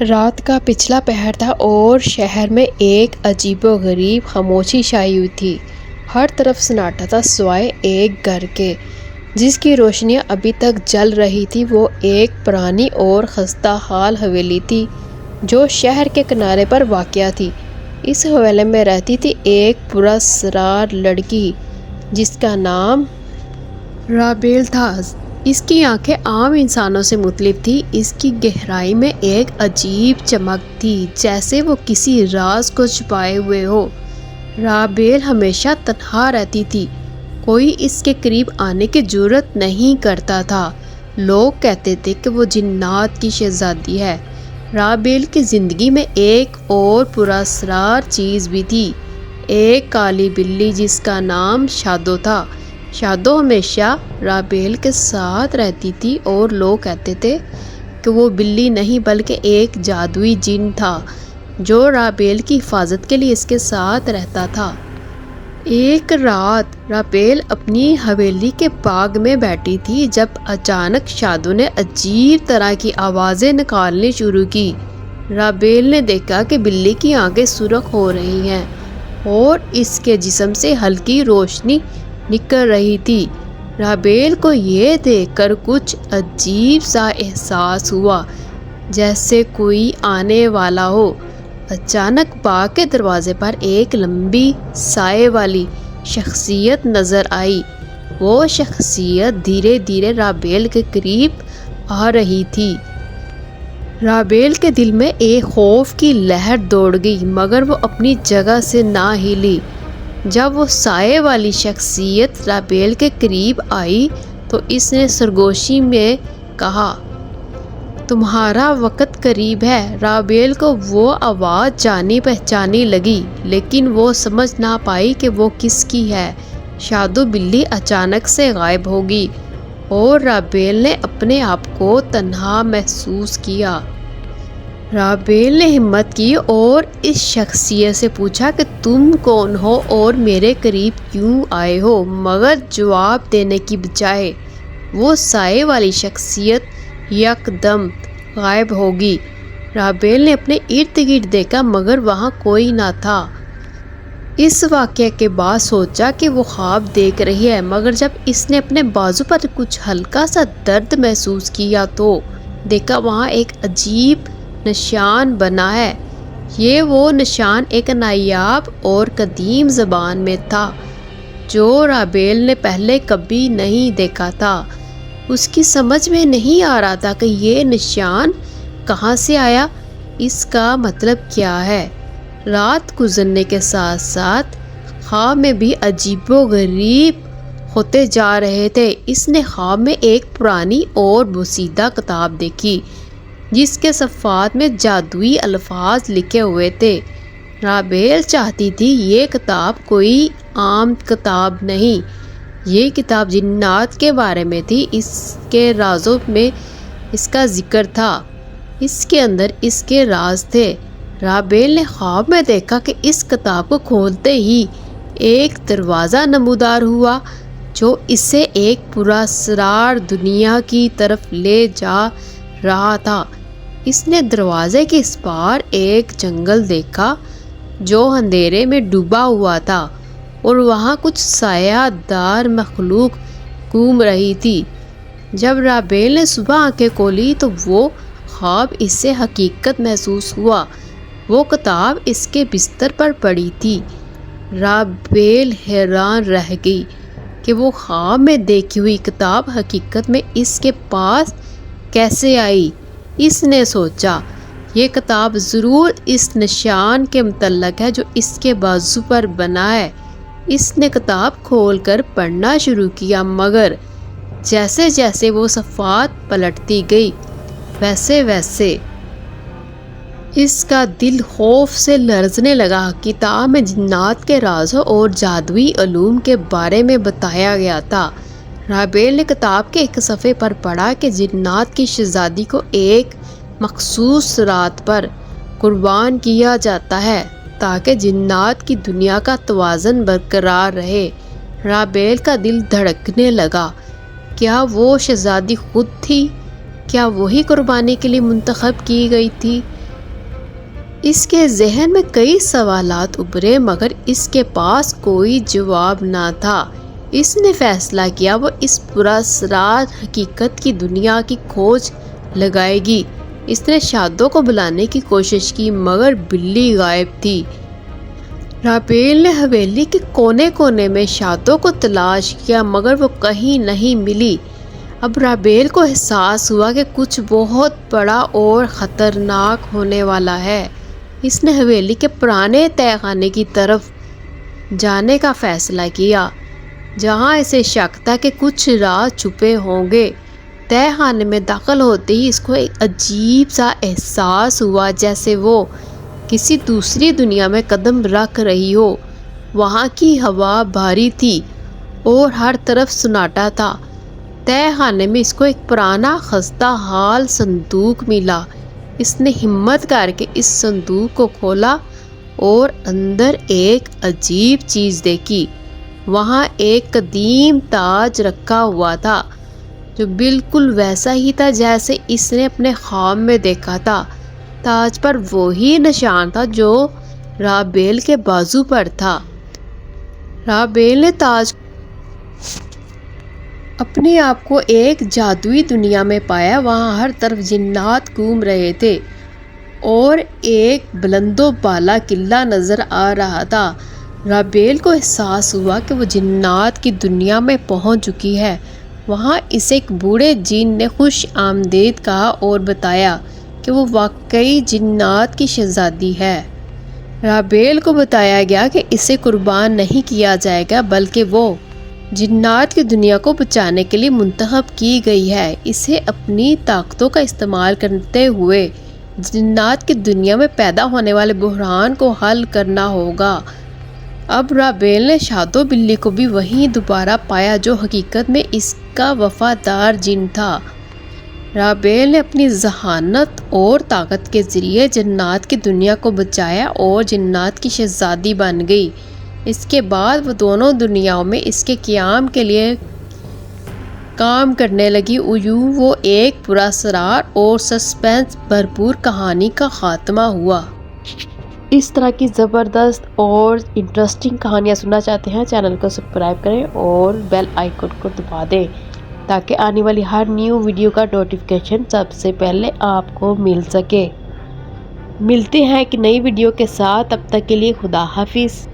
رات کا پچھلا پہر تھا اور شہر میں ایک عجیب و غریب خاموشی چھائی ہوئی تھی۔ ہر طرف سناٹا تھا سوائے ایک گھر کے جس کی روشنیاں ابھی تک جل رہی تھی۔ وہ ایک پرانی اور خستہ حال حویلی تھی جو شہر کے کنارے پر واقع تھی۔ اس حویلی میں رہتی تھی ایک پراسرار لڑکی جس کا نام رابیل تھا۔ اس کی آنکھیں عام انسانوں سے مختلف تھیں۔ اس کی گہرائی میں ایک عجیب چمک تھی جیسے وہ کسی راز کو چھپائے ہوئے ہو۔ رابیل ہمیشہ تنہا رہتی تھی، کوئی اس کے قریب آنے کی جرأت نہیں کرتا تھا۔ لوگ کہتے تھے کہ وہ جنات کی شہزادی ہے۔ رابیل کی زندگی میں ایک اور پراسرار چیز بھی تھی، ایک کالی بلی جس کا نام شادو تھا۔ شادو ہمیشہ رابیل کے ساتھ رہتی تھی اور لوگ کہتے تھے کہ وہ بلی نہیں بلکہ ایک جادوئی جن تھا جو رابیل کی حفاظت کے لیے اس کے ساتھ رہتا تھا۔ ایک رات رابیل اپنی حویلی کے باغ میں بیٹھی تھی جب اچانک شادو نے عجیب طرح کی آوازیں نکالنی شروع کی۔ رابیل نے دیکھا کہ بلی کی آنکھیں سرخ ہو رہی ہیں اور اس کے جسم سے ہلکی روشنی نکل رہی تھی۔ رابیل کو یہ دیکھ کر کچھ عجیب سا احساس ہوا جیسے کوئی آنے والا ہو۔ اچانک باغ کے دروازے پر ایک لمبی سائے والی شخصیت نظر آئی۔ وہ شخصیت دھیرے دھیرے رابیل کے قریب آ رہی تھی۔ رابیل کے دل میں ایک خوف کی لہر دوڑ گئی مگر وہ اپنی جگہ سے نہ ہلی۔ جب وہ سائے والی شخصیت رابیل کے قریب آئی تو اس نے سرگوشی میں کہا، تمہارا وقت قریب ہے۔ رابیل کو وہ آواز جانی پہچانی لگی لیکن وہ سمجھ نہ پائی کہ وہ کس کی ہے۔ شادو بلی اچانک سے غائب ہو گئی اور رابیل نے اپنے آپ کو تنہا محسوس کیا۔ رابیل نے ہمت کی اور اس شخصیت سے پوچھا کہ تم کون ہو اور میرے قریب کیوں آئے ہو، مگر جواب دینے کی بجائے وہ سائے والی شخصیت یکدم غائب ہو گئی۔ رابیل نے اپنے ارد گرد دیکھا مگر وہاں کوئی نہ تھا۔ اس واقعے کے بعد سوچا کہ وہ خواب دیکھ رہی ہے، مگر جب اس نے اپنے بازو پر کچھ ہلکا سا درد محسوس کیا تو دیکھا وہاں ایک عجیب نشان بنا ہے۔ یہ وہ نشان ایک نایاب اور قدیم زبان میں تھا جو رابیل نے پہلے کبھی نہیں دیکھا تھا۔ اس کی سمجھ میں نہیں آ رہا تھا کہ یہ نشان کہاں سے آیا، اس کا مطلب کیا ہے۔ رات گزرنے کے ساتھ ساتھ خواب میں بھی عجیب و غریب ہوتے جا رہے تھے۔ اس نے خواب میں ایک پرانی اور بوسیدہ کتاب دیکھی جس کے صفحات میں جادوئی الفاظ لکھے ہوئے تھے۔ رابیل چاہتی تھی یہ کتاب کوئی عام کتاب نہیں، یہ کتاب جنات کے بارے میں تھی۔ اس کے رازوں میں اس کا ذکر تھا، اس کے اندر اس کے راز تھے۔ رابیل نے خواب میں دیکھا کہ اس کتاب کو کھولتے ہی ایک دروازہ نمودار ہوا جو اسے ایک پراسرار دنیا کی طرف لے جا رہا تھا۔ اس نے دروازے کے اس پار ایک جنگل دیکھا جو اندھیرے میں ڈوبا ہوا تھا اور وہاں کچھ سایہ دار مخلوق گھوم رہی تھی۔ جب رابیل نے صبح آنکھیں کھولی تو وہ خواب اس سے حقیقت محسوس ہوا۔ وہ کتاب اس کے بستر پر پڑی تھی۔ رابیل حیران رہ گئی کہ وہ خواب میں دیکھی ہوئی کتاب حقیقت میں اس کے پاس کیسے آئی۔ اس نے سوچا یہ کتاب ضرور اس نشان کے متعلق ہے جو اس کے بازو پر بنا ہے۔ اس نے کتاب کھول کر پڑھنا شروع کیا مگر جیسے جیسے وہ صفحات پلٹتی گئی ویسے ویسے اس کا دل خوف سے لرزنے لگا۔ کتاب میں جنات کے رازوں اور جادوئی علوم کے بارے میں بتایا گیا تھا۔ رابیل نے کتاب کے ایک صفحے پر پڑھا کہ جنات کی شہزادی کو ایک مخصوص رات پر قربان کیا جاتا ہے تاکہ جنات کی دنیا کا توازن برقرار رہے۔ رابیل کا دل دھڑکنے لگا۔ کیا وہ شہزادی خود تھی؟ کیا وہی قربانی کے لیے منتخب کی گئی تھی؟ اس کے ذہن میں کئی سوالات ابھرے مگر اس کے پاس کوئی جواب نہ تھا۔ اس نے فیصلہ کیا وہ اس پراسرار حقیقت کی دنیا کی کھوج لگائے گی۔ اس نے شادو کو بلانے کی کوشش کی مگر بلی غائب تھی۔ رابیل نے حویلی کے کونے کونے میں شادو کو تلاش کیا مگر وہ کہیں نہیں ملی۔ اب رابیل کو احساس ہوا کہ کچھ بہت بڑا اور خطرناک ہونے والا ہے۔ اس نے حویلی کے پرانے تہہ خانے کی طرف جانے کا فیصلہ کیا جہاں اسے شک تھا کہ کچھ راز چھپے ہوں گے۔ تہہ خانے میں داخل ہوتے ہی اس کو ایک عجیب سا احساس ہوا جیسے وہ کسی دوسری دنیا میں قدم رکھ رہی ہو۔ وہاں کی ہوا بھاری تھی اور ہر طرف سناٹا تھا۔ تہہ خانے میں اس کو ایک پرانا خستہ حال صندوق ملا۔ اس نے ہمت کر کے اس صندوق کو کھولا اور اندر ایک عجیب چیز دیکھی۔ وہاں ایک قدیم تاج رکھا ہوا تھا جو بالکل ویسا ہی تھا جیسے اس نے اپنے خواب میں دیکھا تھا۔ تاج پر وہی نشان تھا جو رابیل کے بازو پر تھا۔ رابیل نے تاج اپنے آپ کو ایک جادوئی دنیا میں پایا۔ وہاں ہر طرف جنات گھوم رہے تھے اور ایک بلند و بالا قلعہ نظر آ رہا تھا۔ رابیل کو احساس ہوا کہ وہ جنات کی دنیا میں پہنچ چکی ہے۔ وہاں اسے ایک بوڑھے جن نے خوش آمدید کہا اور بتایا کہ وہ واقعی جنات کی شہزادی ہے۔ رابیل کو بتایا گیا کہ اسے قربان نہیں کیا جائے گا بلکہ وہ جنات کی دنیا کو بچانے کے لیے منتخب کی گئی ہے۔ اسے اپنی طاقتوں کا استعمال کرتے ہوئے جنات کی دنیا میں پیدا ہونے والے بحران کو حل کرنا ہوگا۔ اب رابیل نے شادو بلی کو بھی وہیں دوبارہ پایا جو حقیقت میں اس کا وفادار جن تھا۔ رابیل نے اپنی ذہانت اور طاقت کے ذریعے جنات کی دنیا کو بچایا اور جنات کی شہزادی بن گئی۔ اس کے بعد وہ دونوں دنیاؤں میں اس کے قیام کے لیے کام کرنے لگی۔ یوں وہ ایک پراسرار اور سسپینس بھرپور کہانی کا خاتمہ ہوا۔ اس طرح کی زبردست اور انٹرسٹنگ کہانیاں سننا چاہتے ہیں چینل کو سبسکرائب کریں اور بیل آئیکن کو دبا دیں تاکہ آنے والی ہر نیو ویڈیو کا نوٹیفیکیشن سب سے پہلے آپ کو مل سکے۔ ملتے ہیں ایک نئی ویڈیو کے ساتھ، تب تک کے لیے خدا حافظ۔